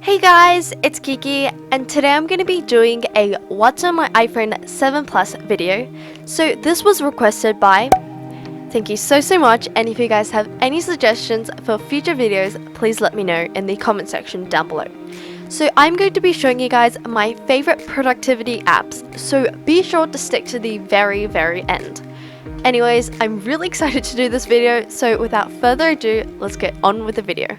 Hey guys, it's Kiki, and today I'm going to be doing a What's on my iPhone 7 Plus video. So this was requested by, thank you so much, and if you guys have any suggestions for future videos, please let me know in the comment section down below. So I'm going to be showing you guys my favorite productivity apps, so be sure to stick to the very end. Anyways, I'm really excited to do this video, so without further ado, let's get on with the video.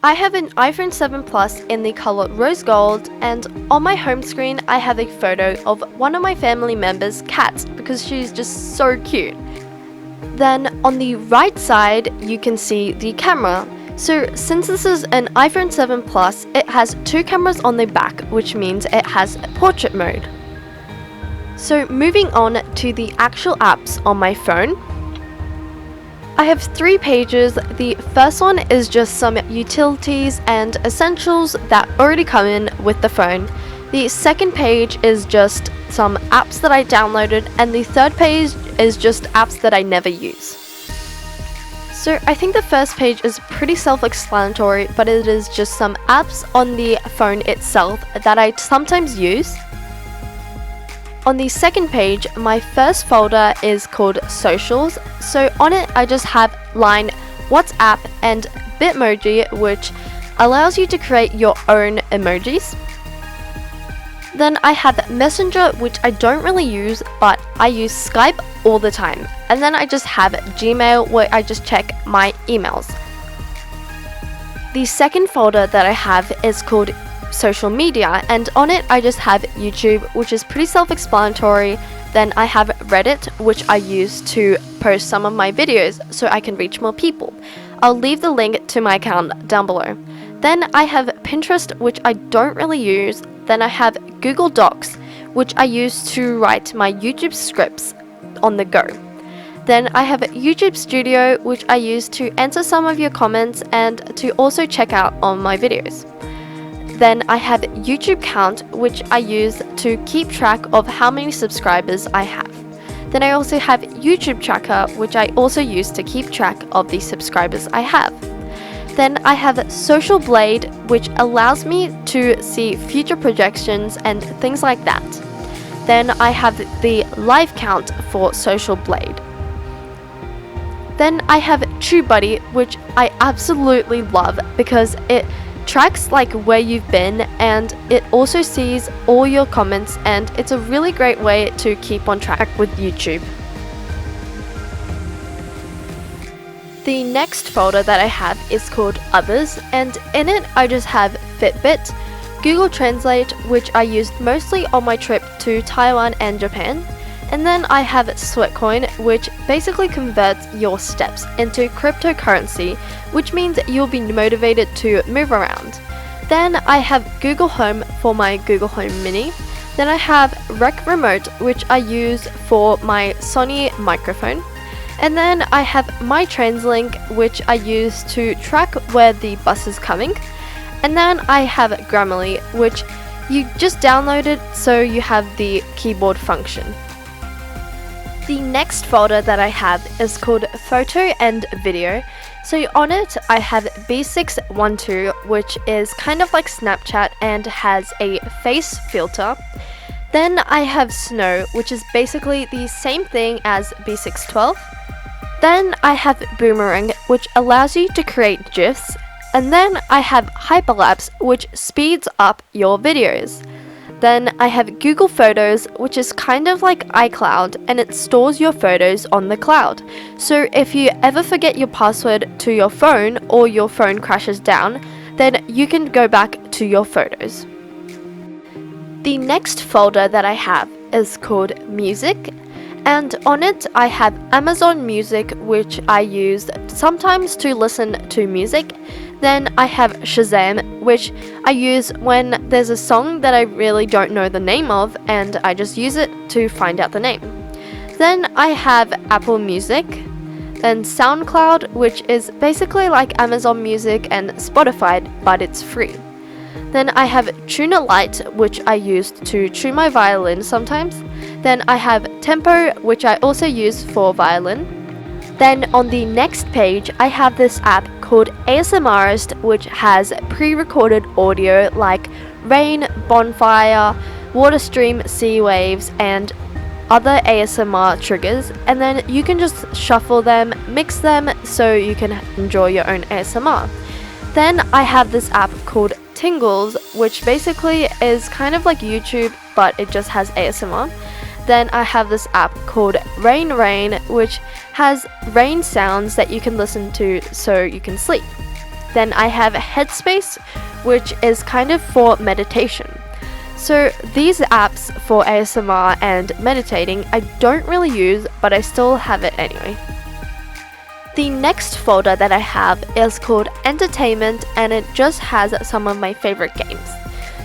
I have an iPhone 7 Plus in the color rose gold, and on my home screen I have a photo of one of my family members' cats because she's just so cute. Then on the right side you can see the camera. So since this is an iPhone 7 Plus, it has two cameras on the back, which means it has portrait mode. So moving on to the actual apps on my phone, I have 3 pages. The first one is just some utilities and essentials that already come in with the phone. The second page is just some apps that I downloaded, and the third page is just apps that I never use. So I think the first page is pretty self-explanatory, but it is just some apps on the phone itself that I sometimes use. On the second page, my first folder is called Socials. So on it, I just have line WhatsApp and Bitmoji, which allows you to create your own emojis. Then I have Messenger, which I don't really use, but I use Skype all the time. And then I just have Gmail, where I just check my emails. The second folder that I have is called Social Media, and on it I just have YouTube, which is pretty self-explanatory. Then I have Reddit, which I use to post some of my videos so I can reach more people. I'll leave the link to my account down below. Then I have Pinterest, which I don't really use. Then I have Google Docs, which I use to write my YouTube scripts on the go. Then I have YouTube Studio, which I use to answer some of your comments and to also check out on my videos. Then I have YouTube Count, which I use to keep track of how many subscribers I have. Then I also have YouTube Tracker, which I also use to keep track of the subscribers I have. Then I have Social Blade, which allows me to see future projections and things like that. Then I have the live count for Social Blade. Then I have TubeBuddy, which I absolutely love because it tracks like where you've been, and it also sees all your comments, and it's a really great way to keep on track with YouTube. The next folder that I have is called Others, and in it I just have Fitbit, Google Translate, which I used mostly on my trip to Taiwan and Japan, and then I have Sweatcoin, which basically converts your steps into cryptocurrency, which means you'll be motivated to move around. Then I have Google Home for my Google Home Mini. Then I have Rec Remote, which I use for my Sony microphone. And then I have My TransLink, which I use to track where the bus is coming. And then I have Grammarly, which you just download it so you have the keyboard function. The next folder that I have is called Photo and Video. So on it I have B612, which is kind of like Snapchat and has a face filter. Then I have Snow, which is basically the same thing as B612. Then I have Boomerang, which allows you to create GIFs. And then I have Hyperlapse, which speeds up your videos. Then I have Google Photos, which is kind of like iCloud, and it stores your photos on the cloud. So if you ever forget your password to your phone or your phone crashes down, then you can go back to your photos. The next folder that I have is called Music, and on it I have Amazon Music, which I use sometimes to listen to music. Then I have Shazam, which I use when there's a song that I really don't know the name of, and I just use it to find out the name. Then I have Apple Music, then SoundCloud, which is basically like Amazon Music and Spotify, but it's free. Then I have Tuner Lite, which I use to tune my violin sometimes. Then I have Tempo, which I also use for violin. Then on the next page, I have this app called ASMRist, which has pre-recorded audio like rain, bonfire, water stream, sea waves, and other ASMR triggers, and then you can just shuffle them, mix them, so you can enjoy your own ASMR. Then I have this app called Tingles, which basically is kind of like YouTube, but it just has ASMR. Then I have this app called Rain Rain, which has rain sounds that you can listen to so you can sleep. Then I have Headspace, which is kind of for meditation. So these apps for ASMR and meditating I don't really use, but I still have it anyway. The next folder that I have is called Entertainment, and it just has some of my favorite games.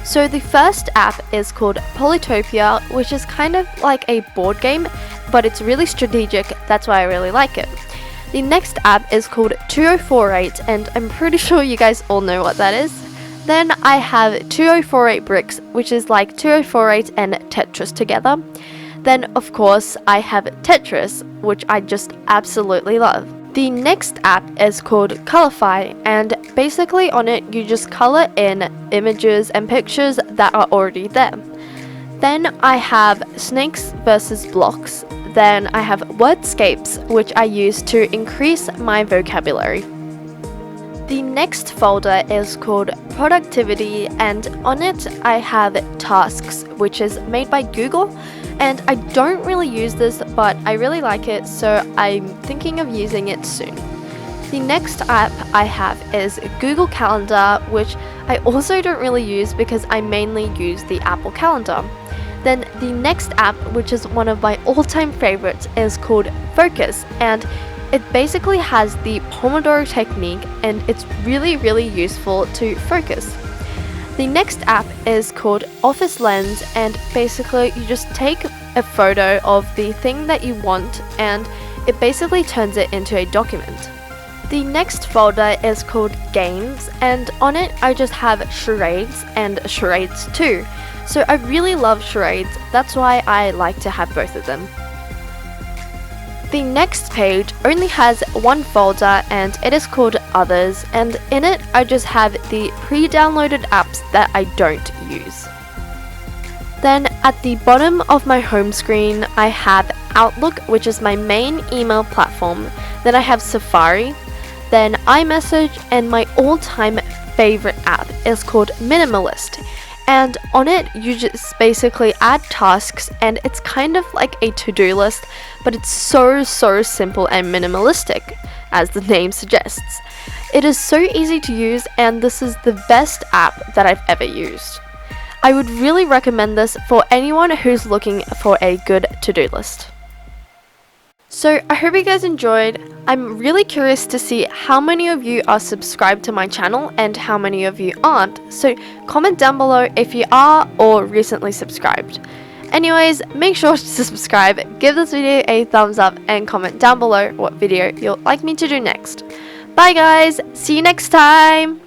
So the first app is called Polytopia, which is kind of like a board game, but it's really strategic, that's why I really like it. The next app is called 2048, and I'm pretty sure you guys all know what that is. Then I have 2048 Bricks, which is like 2048 and Tetris together. Then of course I have Tetris, which I just absolutely love. The next app is called Colorify, and basically on it you just color in images and pictures that are already there. Then I have Snakes versus Blocks. Then I have Wordscapes, which I use to increase my vocabulary. The next folder is called Productivity, and on it I have Tasks, which is made by Google, and I don't really use this, but I really like it, so I'm thinking of using it soon. The next app I have is Google Calendar, which I also don't really use because I mainly use the Apple Calendar. Then the next app, which is one of my all-time favorites, is called Focus, and it basically has the Pomodoro technique, and it's really useful to focus. The next app is called Office Lens, and basically you just take a photo of the thing that you want and it basically turns it into a document. The next folder is called Games, and on it I just have Charades and Charades 2. So I really love Charades, that's why I like to have both of them. The next page only has one folder, and it is called Others, and in it I just have the pre-downloaded apps that I don't use. Then at the bottom of my home screen I have Outlook, which is my main email platform. Then I have Safari, then iMessage, and my all-time favorite app is called Minimalist. And on it you just basically add tasks, and it's kind of like a to-do list, but it's so simple and minimalistic, as the name suggests. It is so easy to use, and this is the best app that I've ever used. I would really recommend this for anyone who's looking for a good to-do list. So I hope you guys enjoyed. I'm really curious to see how many of you are subscribed to my channel and how many of you aren't, so comment down below if you are or recently subscribed. Anyways, make sure to subscribe, give this video a thumbs up, and comment down below what video you'd like me to do next. Bye guys, see you next time!